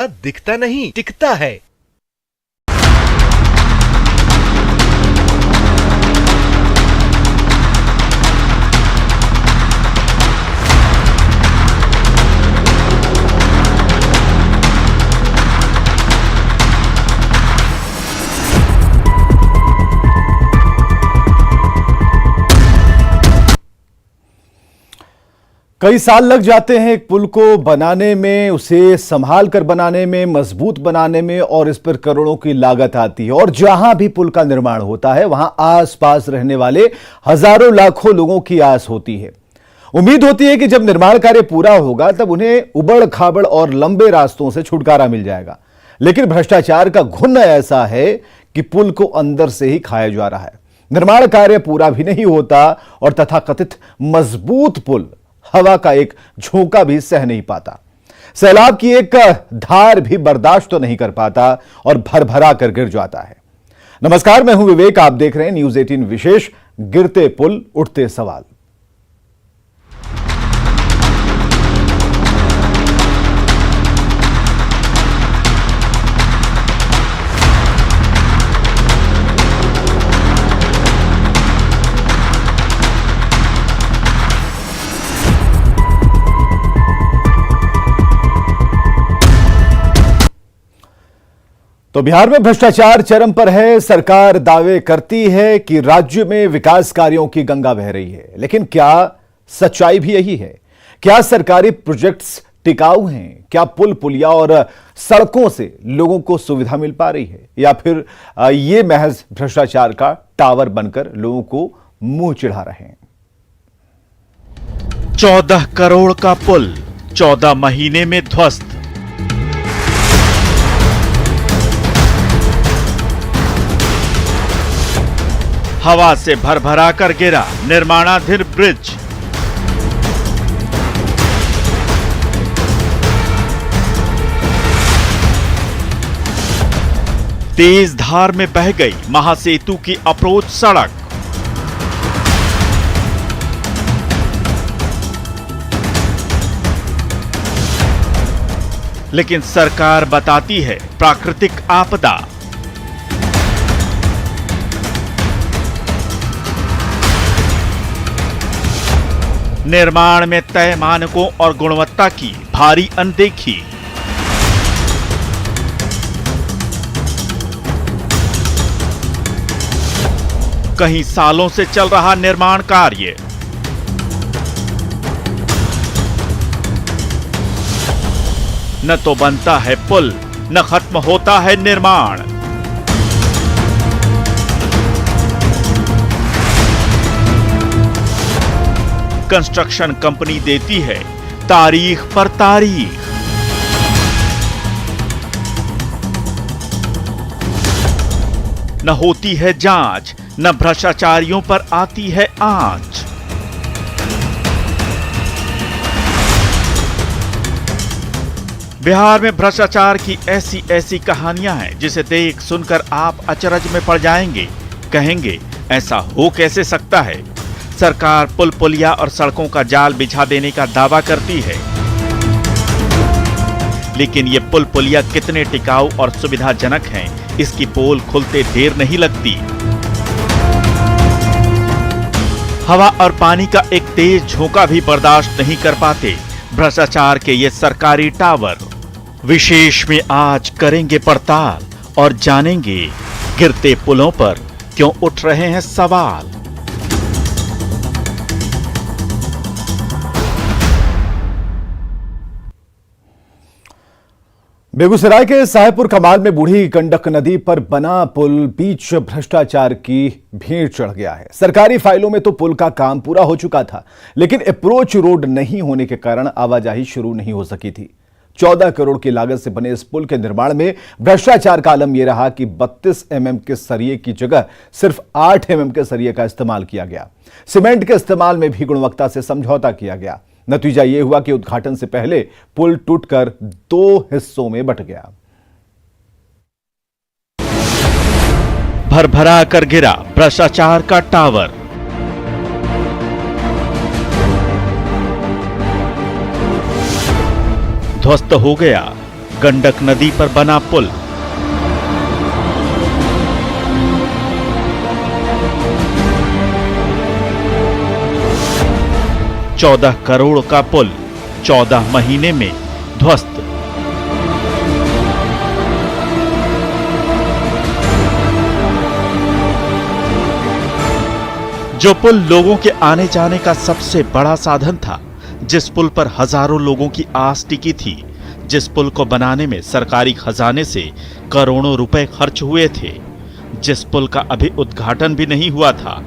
दिखता नहीं टिकता है। कई साल लग जाते हैं एक पुल को बनाने में, उसे संभाल कर बनाने में, मजबूत बनाने में, और इस पर करोड़ों की लागत आती है। और जहां भी पुल का निर्माण होता है वहां आसपास रहने वाले हजारों लाखों लोगों की आस होती है। उम्मीद होती है कि जब निर्माण कार्य पूरा होगा तब उन्हें उबड़ खाबड़ और लंबे रास्तों से छुटकारा मिल जाएगा। लेकिन भ्रष्टाचार का घुन ऐसा है कि पुल को अंदर से ही खाया जा रहा है। निर्माण कार्य पूरा भी नहीं होता और तथाकथित मजबूत पुल हवा का एक झोंका भी सह नहीं पाता, सैलाब की एक धार भी बर्दाश्त तो नहीं कर पाता और भरभरा कर गिर जाता है। नमस्कार, मैं हूं विवेक, आप देख रहे हैं न्यूज 18 विशेष गिरते पुल उठते सवाल। तो बिहार में भ्रष्टाचार चरम पर है। सरकार दावे करती है कि राज्य में विकास कार्यों की गंगा बह रही है, लेकिन क्या सच्चाई भी यही है? क्या सरकारी प्रोजेक्ट्स टिकाऊ हैं? क्या पुल पुलिया और सड़कों से लोगों को सुविधा मिल पा रही है, या फिर ये महज भ्रष्टाचार का टावर बनकर लोगों को मुंह चिढ़ा रहे हैं? 14 करोड़ का पुल 14 महीने में ध्वस्त। हवा से भरभरा कर गिरा निर्माणाधीन ब्रिज। तेज धार में बह गई महासेतु की अप्रोच सड़क। लेकिन सरकार बताती है प्राकृतिक आपदा। निर्माण में तय मानकों और गुणवत्ता की भारी अनदेखी। कहीं सालों से चल रहा निर्माण कार्य। न तो बनता है पुल, न खत्म होता है निर्माण। कंस्ट्रक्शन कंपनी देती है तारीख पर तारीख। न होती है जांच, न भ्रष्टाचारियों पर आती है आंच। बिहार में भ्रष्टाचार की ऐसी ऐसी कहानियां हैं जिसे देख सुनकर आप अचरज में पड़ जाएंगे। कहेंगे ऐसा हो कैसे सकता है? सरकार पुल पुलिया और सड़कों का जाल बिछा देने का दावा करती है, लेकिन ये पुल पुलिया कितने टिकाऊ और सुविधाजनक हैं, इसकी पोल खुलते देर नहीं लगती। हवा और पानी का एक तेज झोंका भी बर्दाश्त नहीं कर पाते भ्रष्टाचार के ये सरकारी टावर। विशेष में आज करेंगे पड़ताल और जानेंगे गिरते पुलों पर क्यों उठ रहे हैं सवाल। बेगूसराय के साहेबपुर कमाल में बूढ़ी गंडक नदी पर बना पुल बीच भ्रष्टाचार की भीड़ चढ़ गया है। सरकारी फाइलों में तो पुल का काम पूरा हो चुका था, लेकिन अप्रोच रोड नहीं होने के कारण आवाजाही शुरू नहीं हो सकी थी। 14 करोड़ की लागत से बने इस पुल के निर्माण में भ्रष्टाचार का आलम यह रहा कि 32 mm के सरिये की जगह सिर्फ 8 mm के सरिये का इस्तेमाल किया गया। सीमेंट के इस्तेमाल में भी गुणवत्ता से समझौता किया गया। नतीजा यह हुआ कि उद्घाटन से पहले पुल टूटकर 2 हिस्सों में बंट गया। भरभरा कर गिरा भ्रष्टाचार का टावर। ध्वस्त हो गया गंडक नदी पर बना पुल। $14 करोड़ का पुल 14 महीने में ध्वस्त। जो पुल लोगों के आने जाने का सबसे बड़ा साधन था, जिस पुल पर हजारों लोगों की आस टिकी थी, जिस पुल को बनाने में सरकारी खजाने से करोड़ों रुपए खर्च हुए थे, जिस पुल का अभी उद्घाटन भी नहीं हुआ था,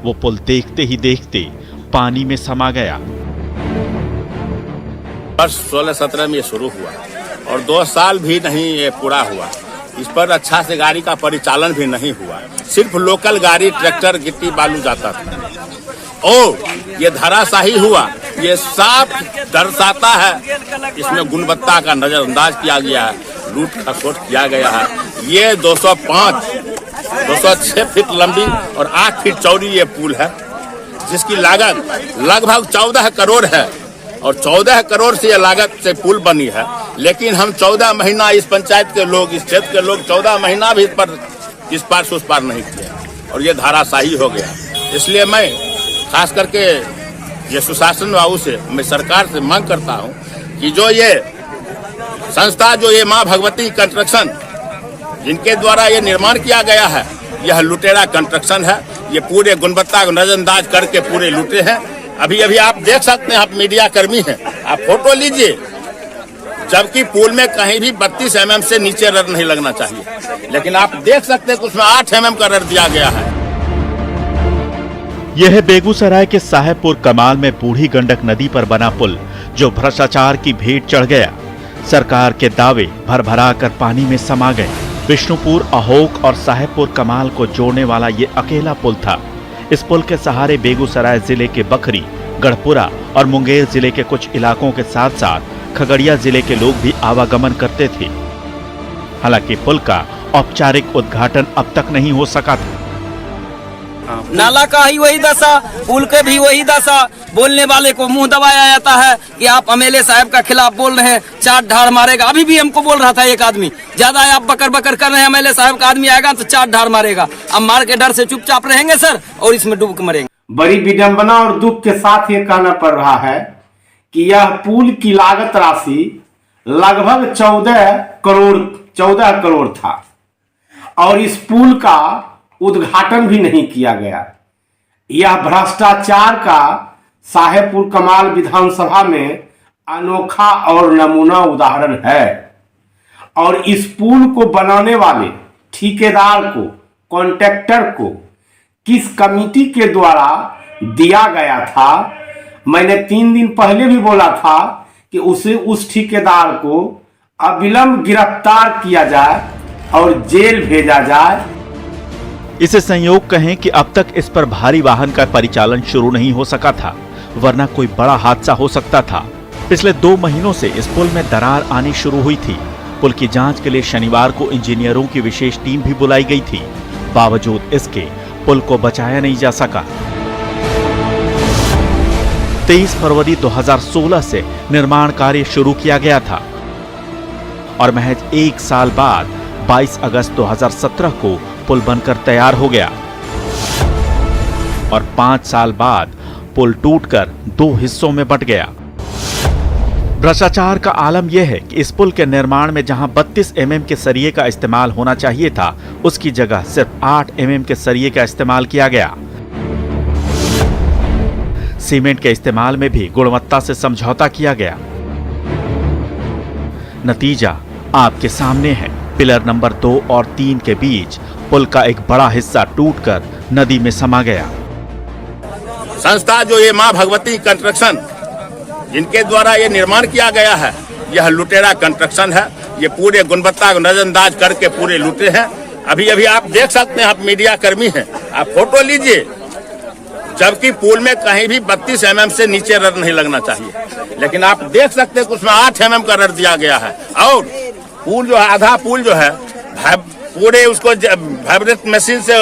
वो पुल देखते ही देखते पानी में समा गया। वर्ष 16-17 में ये शुरू हुआ और 2 साल भी नहीं ये पूरा हुआ। इस पर अच्छा से गाड़ी का परिचालन भी नहीं हुआ। सिर्फ लोकल गाड़ी, ट्रैक्टर, गिट्टी, बालू जाता था और ये धराशाही हुआ। ये साफ दर्शाता है इसमें गुणवत्ता का नजरअंदाज किया गया है, लूट खसोट किया गया है। ये 206 फीट लंबी और 8 फीट चौड़ी ये पुल है, जिसकी लागत लगभग 14 करोड़ है और 14 करोड़ से ये लागत से पुल बनी है। लेकिन हम 14 महीना इस पंचायत के लोग, इस क्षेत्र के लोग 14 महीना भी इस पार से उस पार नहीं किया और ये धाराशाही हो गया। इसलिए मैं खास करके ये सुशासन बाबू से, मैं सरकार से मांग करता हूँ कि जो ये संस्था, जो ये माँ भगवती कंस्ट्रक्शन, जिनके द्वारा ये निर्माण किया गया है, यह लुटेरा कंस्ट्रक्शन है। ये पूरे गुणवत्ता को नजरअंदाज करके पूरे लूटे हैं। अभी अभी आप देख सकते हैं, आप मीडिया कर्मी हैं, आप फोटो लीजिए, जबकि पुल में कहीं भी 32 mm से नीचे रड नहीं लगना चाहिए, लेकिन आप देख सकते हैं कि उसमें 8 mm का रड दिया गया है। यह है बेगूसराय के साहेबपुर कमाल में बूढ़ी गंडक नदी पर बना पुल, जो भ्रष्टाचार की भेंट चढ़ गया। सरकार के दावे भरभरा कर पानी में समा गए। विष्णुपुर, अहोक और साहेबपुर कमाल को जोड़ने वाला ये अकेला पुल था। इस पुल के सहारे बेगूसराय जिले के बखरी, गढ़पुरा और मुंगेर जिले के कुछ इलाकों के साथ साथ खगड़िया जिले के लोग भी आवागमन करते थे। हालांकि पुल का औपचारिक उद्घाटन अब तक नहीं हो सका था। नाला का ही वही दशा, पुल के भी वही दशा। बोलने वाले को मुंह दबाया जाता है कि आप एमएलए साहब का खिलाफ बोल रहे हैं, चार ढार मारेगा। अभी भी हमको बोल रहा था एक आदमी, ज्यादा आप बकर बकर कर रहे हैं, एमएलए साहब का आदमी आएगा तो 4 ढार मारेगा। अब मार के डर से चुपचाप रहेंगे सर और इसमें डूब के मरेंगे। बड़ी विडंबना और दुख के साथ ये कहना पड़ रहा है कि यह पुल की लागत राशि लगभग 14 करोड़ था और इस पुल का उद्घाटन भी नहीं किया गया। यह भ्रष्टाचार का साहेबपुर कमाल विधानसभा में अनोखा और नमूना उदाहरण है और इस पुल को बनाने वाले ठेकेदार को, कॉन्ट्रैक्टर को किस कमेटी के द्वारा दिया गया था, मैंने 3 दिन पहले भी बोला था कि उस ठेकेदार को अविलंब गिरफ्तार किया जाए और जेल भेजा जाए। इसे संयोग कहें कि अब तक इस पर भारी वाहन का परिचालन शुरू नहीं हो सका था, वरना कोई बड़ा हादसा हो सकता था। पिछले 2 महीनों से इस पुल में दरार आनी शुरू हुई थी। पुल की जांच के लिए शनिवार को इंजीनियरों की विशेष टीम भी बुलाई गई थी। बावजूद इसके पुल को बचाया नहीं जा सका। 23 फरवरी 2016 से निर्माण कार्य शुरू किया गया था और महज 1 साल बाद 22 अगस्त 2017 को पुल बनकर तैयार हो गया और 5 साल बाद पुल टूटकर 2 हिस्सों में बंट गया। भ्रष्टाचार का आलम यह है कि इस पुल के निर्माण में जहां 32 mm के सरिये का इस्तेमाल होना चाहिए था, उसकी जगह सिर्फ 8 mm के सरिये का इस्तेमाल किया गया। सीमेंट के इस्तेमाल में भी गुणवत्ता से समझौता किया गया। नतीजा आपके सामने है। पिलर नंबर 2 और 3 के बीच पुल का एक बड़ा हिस्सा टूटकर नदी में समा गया। संस्था, जो ये माँ भगवती कंस्ट्रक्शन, जिनके द्वारा ये निर्माण किया गया है, यह लुटेरा कंस्ट्रक्शन है। ये पूरे गुणवत्ता को नजरअंदाज करके पूरे लूटे हैं। अभी अभी आप देख सकते हैं, आप मीडिया कर्मी हैं, आप फोटो लीजिए, जबकि पुल में कहीं भी 32 mm से नीचे रड नहीं लगना चाहिए, लेकिन आप देख सकते हैं कि उसमें 8 mm का रड दिया गया है। और पुल जो है, आधा पुल जो है पूरे उसको वाइब्रेट मशीन से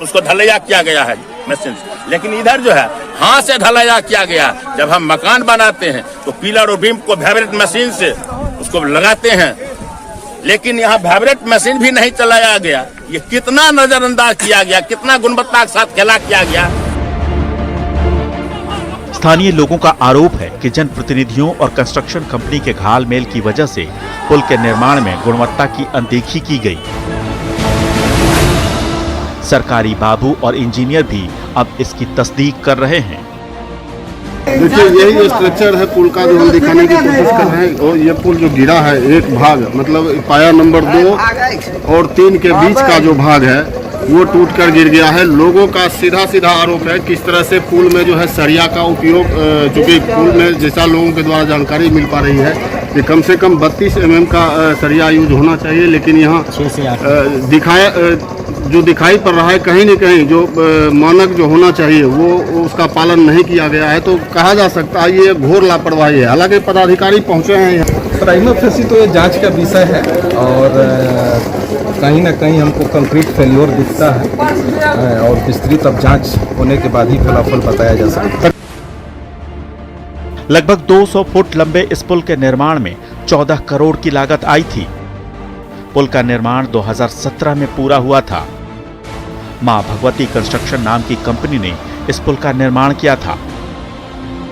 उसको ढलैया किया गया है, मशीन से। लेकिन इधर जो है हाथ से ढलैया किया गया। जब हम मकान बनाते हैं तो पिलर और बीम को वाइब्रेट मशीन से उसको लगाते हैं लेकिन यहाँ वाइब्रेट मशीन भी नहीं चलाया गया। ये कितना नजरअंदाज किया गया, कितना गुणवत्ता के साथ खेला किया गया। स्थानीय लोगों का आरोप है कि जनप्रतिनिधियों और कंस्ट्रक्शन कंपनी के घालमेल की वजह से पुल के निर्माण में गुणवत्ता की अनदेखी की गई। सरकारी बाबू और इंजीनियर भी अब इसकी तस्दीक कर रहे हैं। देखिए, यही स्ट्रक्चर है पुल का जो हम दिखाने की कोशिश कर रहे हैं। और ये पुल जो गिरा है, एक भाग मतलब पाया नंबर 2 और 3 के बीच का जो भाग है वो टूटकर गिर गया है। लोगों का सीधा आरोप है किस तरह से पुल में जो है सरिया का उपयोग, चूँकि पुल में जैसा लोगों के द्वारा जानकारी मिल पा रही है कि कम से कम 32 mm का सरिया यूज होना चाहिए, लेकिन यहाँ 6 से 8 जो दिखाई पड़ रहा है कहीं न कहीं जो मानक जो होना चाहिए वो उसका पालन नहीं किया गया है। तो कहा जा सकता है ये घोर लापरवाही है। हालांकि पदाधिकारी पहुंचे हैं यहाँ। प्राइमा फेसी तो ये जांच का विषय है और कहीं ना कहीं हमको कंक्रीट फेल्योर दिखता है और विस्तृत अब जांच होने के बाद ही फलाफल बताया जा सकता है। लगभग 200 फुट लंबे इस पुल के निर्माण में 14 करोड़ की लागत आई थी। पुल का निर्माण 2017 में पूरा हुआ था। मां भगवती कंस्ट्रक्शन नाम की कंपनी ने इस पुल का निर्माण किया था,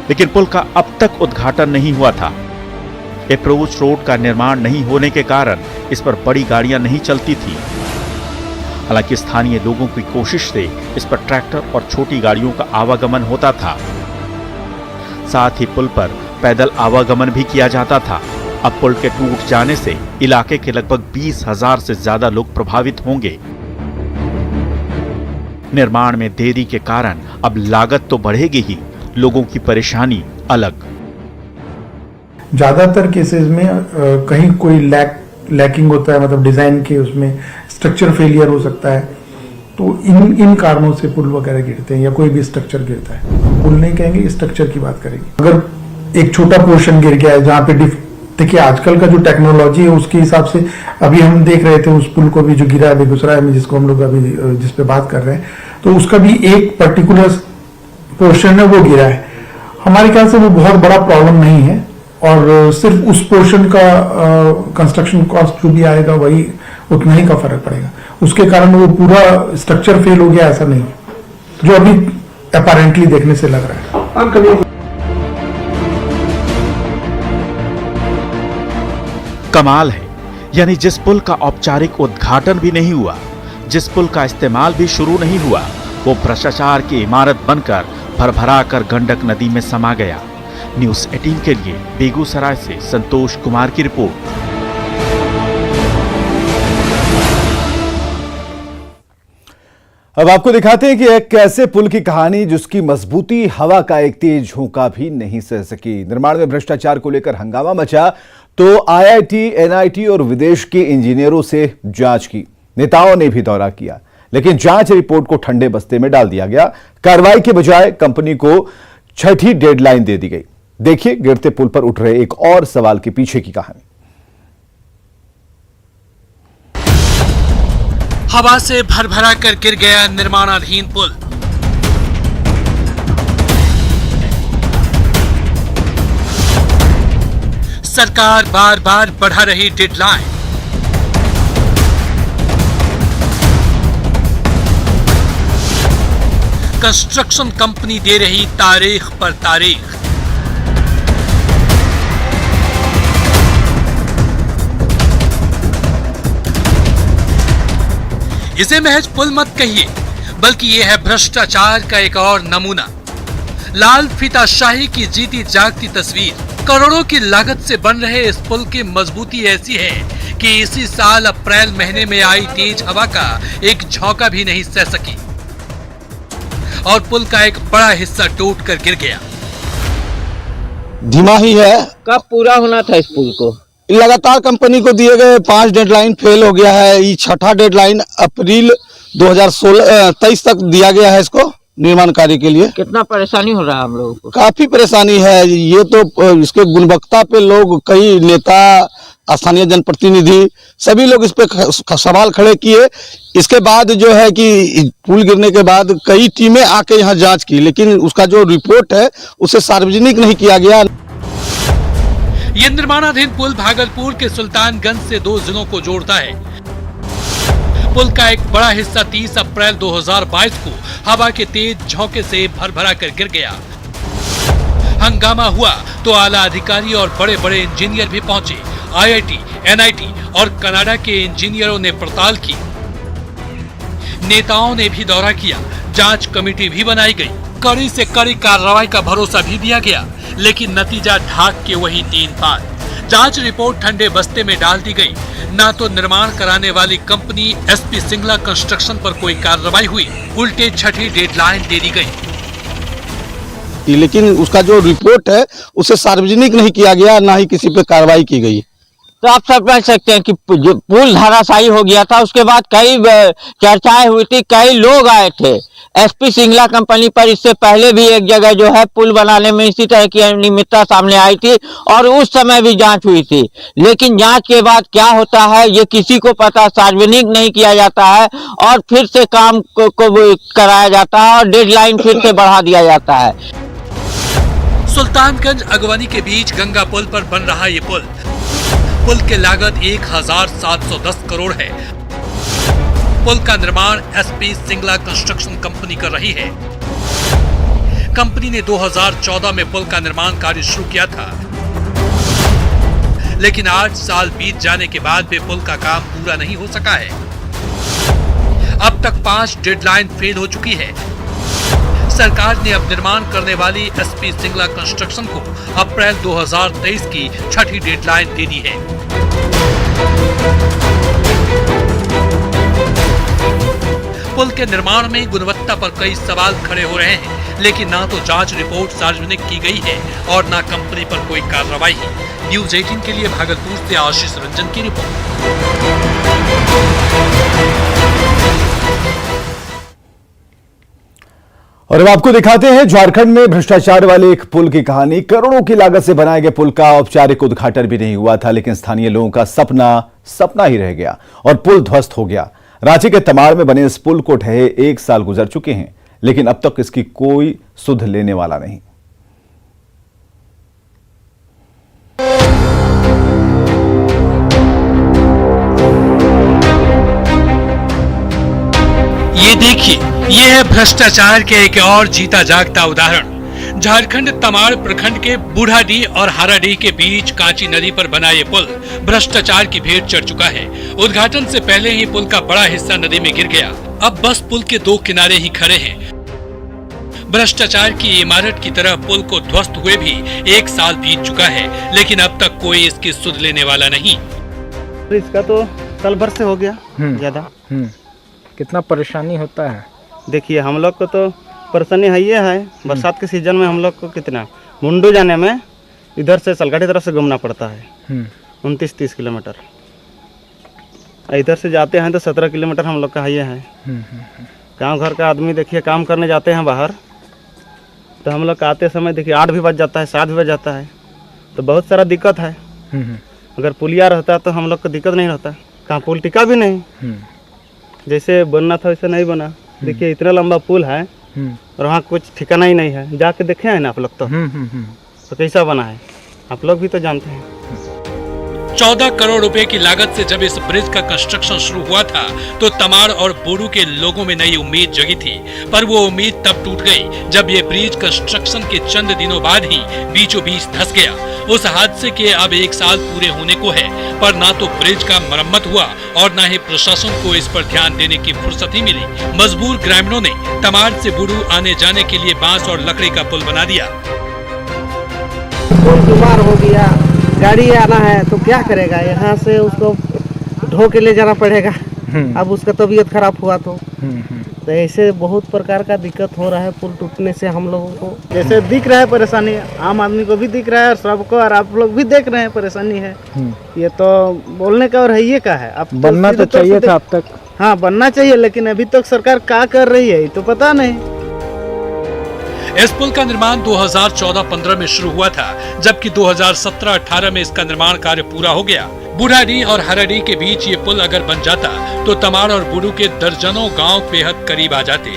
लेकिन पुल का अब तक उद्घाटन नहीं हुआ था। अप्रोच रोड का निर्माण नहीं होने के कारण इस पर बड़ी गाड़ियां नहीं चलती थी। हालांकि स्थानीय लोगों की कोशिश से इस पर ट्रैक्टर और छोटी गाड़ियों का आवागमन होता था। साथ ही पुल पर पैदल आवागमन भी किया जाता था। अब पुल के टूट जाने से इलाके के लगभग 20,000 से ज्यादा लोग प्रभावित होंगे। निर्माण में देरी के कारण अब लागत तो बढ़ेगी ही, लोगों की परेशानी अलग। ज्यादातर केसेस में कहीं कोई लैकिंग होता है, मतलब डिजाइन के उसमें स्ट्रक्चर फेलियर हो सकता है। तो इन कारणों से पुल वगैरह गिरते हैं या कोई भी स्ट्रक्चर गिरता है। पुल नहीं कहेंगे, स्ट्रक्चर की बात करेंगे। अगर एक छोटा पोर्शन गिर गया है जहाँ पे देखिए आजकल का जो टेक्नोलॉजी है उसके हिसाब से अभी हम देख रहे थे उस पुल को भी जो गिरा है बेगूसराय में, जिसको हम लोग अभी जिस पे बात कर रहे हैं, तो उसका भी एक पर्टिकुलर पोर्शन है वो गिरा है। हमारे ख्याल से वो बहुत बड़ा प्रॉब्लम नहीं है और सिर्फ उस पोर्शन का कंस्ट्रक्शन कॉस्ट जो भी आएगा वही उतना ही का फर्क पड़ेगा। उसके कारण वो पूरा स्ट्रक्चर फेल हो गया ऐसा नहीं, जो अभी अपेरेंटली देखने से लग रहा है। कमाल है, यानी जिस पुल का औपचारिक उद्घाटन भी नहीं हुआ, जिस पुल का इस्तेमाल भी शुरू नहीं हुआ, वो भ्रष्टाचार की इमारत बनकर भरभरा कर गंडक नदी में समा गया। न्यूज़ 18 के लिए बेगूसराय से संतोष कुमार की रिपोर्ट। अब आपको दिखाते हैं कि एक ऐसे पुल की कहानी जिसकी मजबूती हवा का एक तेज झोंका भी नहीं सह सकी। निर्माण में भ्रष्टाचार को लेकर हंगामा मचा तो IIT, NIT और विदेश के इंजीनियरों से जांच की। नेताओं ने भी दौरा किया, लेकिन जांच रिपोर्ट को ठंडे बस्ते में डाल दिया गया। कार्रवाई के बजाय कंपनी को छठी डेडलाइन दे दी गई। देखिए गिरते पुल पर उठ रहे एक और सवाल के पीछे की कहानी। हवा से भरभरा कर गिर गया निर्माणाधीन पुल। सरकार बार बार बढ़ा रही डेडलाइन। कंस्ट्रक्शन कंपनी दे रही तारीख पर तारीख। इसे महज पुल मत कहिए, बल्कि यह है भ्रष्टाचार का एक और नमूना। लाल फीताशाही की जीती जागती तस्वीर। करोड़ों की लागत से बन रहे इस पुल की मजबूती ऐसी है कि इसी साल अप्रैल महीने में आई तेज हवा का एक झोंका भी नहीं सह सकी और पुल का एक बड़ा हिस्सा टूटकर गिर गया। धीमा ही है। कब पूरा होना था इस पुल को? लगातार कंपनी को दिए गए 5 डेडलाइन फेल हो गया है। ये छठा डेडलाइन अप्रैल 2023 तक दिया गया है इसको निर्माण कार्य के लिए। कितना परेशानी हो रहा है हम लोगों को? काफी परेशानी है। ये तो इसके गुणवत्ता पे लोग, कई नेता, स्थानीय जनप्रतिनिधि, सभी लोग इस पे सवाल खड़े किए। इसके बाद जो है कि पुल गिरने के बाद कई टीमें आके यहाँ जांच की, लेकिन उसका जो रिपोर्ट है उसे सार्वजनिक नहीं किया गया। ये निर्माणाधीन पुल भागलपुर के सुल्तानगंज से 2 जिलों को जोड़ता है। पुल का एक बड़ा हिस्सा 30 अप्रैल 2022 को हवा के तेज झोंके से भरभरा कर गिर गया। हंगामा हुआ तो आला अधिकारी और बड़े बड़े इंजीनियर भी पहुंचे। IIT, NIT और कनाडा के इंजीनियरों ने पड़ताल की। नेताओं ने भी दौरा किया। जांच कमेटी भी बनाई गई। कड़ी से कड़ी कार्रवाई का भरोसा भी दिया गया, लेकिन नतीजा ढाक के वही 3 बात। जांच रिपोर्ट ठंडे बस्ते में डाल दी गई। ना तो निर्माण कराने वाली कंपनी SP सिंगला कंस्ट्रक्शन पर कोई कार्रवाई हुई, उल्टे छठी डेडलाइन दे दी गई। लेकिन उसका जो रिपोर्ट है उसे सार्वजनिक नहीं किया गया, ना ही किसी पे कार्रवाई की गई। तो आप समझ सकते हैं कि जो पुल धराशायी हो गया था, उसके बाद कई चर्चाएं हुई थी, कई लोग आए थे SP सिंगला कंपनी पर। इससे पहले भी एक जगह जो है पुल बनाने में इसी तरह की अनियमितता सामने आई थी और उस समय भी जांच हुई थी। लेकिन जांच के बाद क्या होता है ये किसी को पता, सार्वजनिक नहीं किया जाता है और फिर से काम को कराया जाता है और डेडलाइन फिर से बढ़ा दिया जाता है। सुल्तानगंज अगवानी के बीच गंगा पुल पर बन रहा ये पुल की लागत 1710 करोड़ है। पुल का निर्माण SP सिंगला कंस्ट्रक्शन कंपनी कर रही है। कंपनी ने 2014 में पुल का निर्माण कार्य शुरू किया था, लेकिन 8 साल बीत जाने के बाद भी पुल का काम पूरा नहीं हो सका है। अब तक 5 डेडलाइन फेल हो चुकी है। सरकार ने अब निर्माण करने वाली SP सिंगला कंस्ट्रक्शन को अप्रैल 2023 की छठी डेडलाइन दे दी है। पुल के निर्माण में गुणवत्ता पर कई सवाल खड़े हो रहे हैं, लेकिन ना तो जांच रिपोर्ट सार्वजनिक की गई है और ना कंपनी पर कोई कार्रवाई है। न्यूज़ 18 के लिए भागलपुर से आशीष रंजन की रिपोर्ट। और अब आपको दिखाते हैं झारखंड में भ्रष्टाचार वाले एक पुल की कहानी। करोड़ों की लागत से बनाए गए पुल का औपचारिक उद्घाटन भी नहीं हुआ था, लेकिन स्थानीय लोगों का सपना ही रह गया और पुल ध्वस्त हो गया। रांची के तमाड़ में बने इस पुल को ढहे 1 साल गुजर चुके हैं, लेकिन अब तक इसकी कोई सुध लेने वाला नहीं। ये देखिए, ये है भ्रष्टाचार के एक और जीता जागता उदाहरण। झारखंड तमाड़ प्रखंड के बूढ़ाडीह और हाराडीह के बीच कांची नदी पर बना ये पुल भ्रष्टाचार की भेंट चढ़ चुका है। उद्घाटन से पहले ही पुल का बड़ा हिस्सा नदी में गिर गया। अब बस पुल के 2 किनारे ही खड़े हैं। भ्रष्टाचार की इमारत की तरह पुल को ध्वस्त हुए भी 1 साल बीत चुका है, लेकिन अब तक कोई इसकी सुध लेने वाला नहीं। इसका तो साल भर से हो गया ज्यादा। कितना परेशानी होता है? देखिए, हम लोग को तो परेशानी है, ये है बरसात के सीजन में हम लोग को कितना मुंडू जाने में इधर से सलगाड़ी तरफ से घूमना पड़ता है 29-30 किलोमीटर। इधर से जाते हैं तो 17 किलोमीटर हम लोग का ये है। गांव घर का आदमी देखिए काम करने जाते हैं बाहर, तो हम लोग आते समय देखिए 8 भी बज जाता है, 7 भी बज जाता है, तो बहुत सारा दिक्कत है। अगर पुलिया रहता तो हम लोग को दिक्कत नहीं रहता। कहाँ पुल टिका भी नहीं, जैसे बनना था वैसे नहीं बना। देखिए इतना लंबा पुल है और वहाँ कुछ ठिकाना ही नहीं है। जाके देखे हैं ना आप लोग तो कैसा बना है, आप लोग भी तो जानते हैं। 14 करोड़ रुपए की लागत से जब इस ब्रिज का कंस्ट्रक्शन शुरू हुआ था तो तमाड़ और बोडू के लोगों में नई उम्मीद जगी थी, पर वो उम्मीद तब टूट गई जब ये ब्रिज कंस्ट्रक्शन के चंद दिनों बाद ही बीचों बीच धंस गया। उस हादसे के अब 1 साल पूरे होने को है, पर ना तो ब्रिज का मरम्मत हुआ और ना ही प्रशासन को इस पर ध्यान देने की फुर्सत ही मिली। मजबूर ग्रामीणों ने तमाड़ से बोडू आने जाने के लिए बांस और लकड़ी का पुल बना दिया। बीमार हो गया, गाड़ी आना है तो क्या करेगा, यहाँ से उसको ढो के ले जाना पड़ेगा। अब उसका तबीयत खराब हुआ तो ऐसे बहुत प्रकार का दिक्कत हो रहा है पुल टूटने से हम लोगों को। जैसे दिख रहा है परेशानी, आम आदमी को भी दिख रहा है और सबको, और आप लोग भी देख रहे हैं परेशानी है। ये तो बोलने का और है ये का है, अब बनना तो चाहिए था अब तक। हाँ बनना चाहिए, लेकिन अभी तक सरकार क्या कर रही है ये तो पता नहीं। इस पुल का निर्माण 2014-15 में शुरू हुआ था, जबकि 2017-18 में इसका निर्माण कार्य पूरा हो गया। बूढ़ाडीह और हाराडीह के बीच ये पुल अगर बन जाता तो तमाड़ और बोडू के दर्जनों गांव बेहद करीब आ जाते।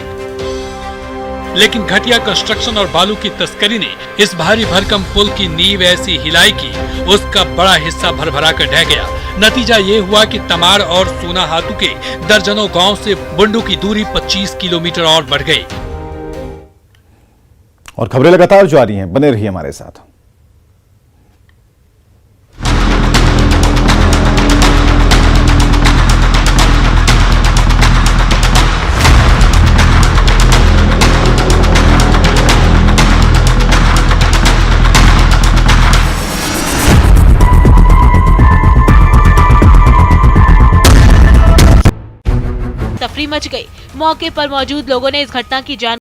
लेकिन घटिया कंस्ट्रक्शन और बालू की तस्करी ने इस भारी भरकम पुल की नींव ऐसी हिलाई की उसका बड़ा हिस्सा भरभरा कर ढह गया। नतीजा ये हुआ कि तमाड़ और सोनाहातू के दर्जनों गांव से बुंडू की दूरी 25 किलोमीटर और बढ़ गई। और खबरें लगातार जारी हैं, बने रहिए हमारे साथ। तफरी मच गई। मौके पर मौजूद लोगों ने इस घटना की जान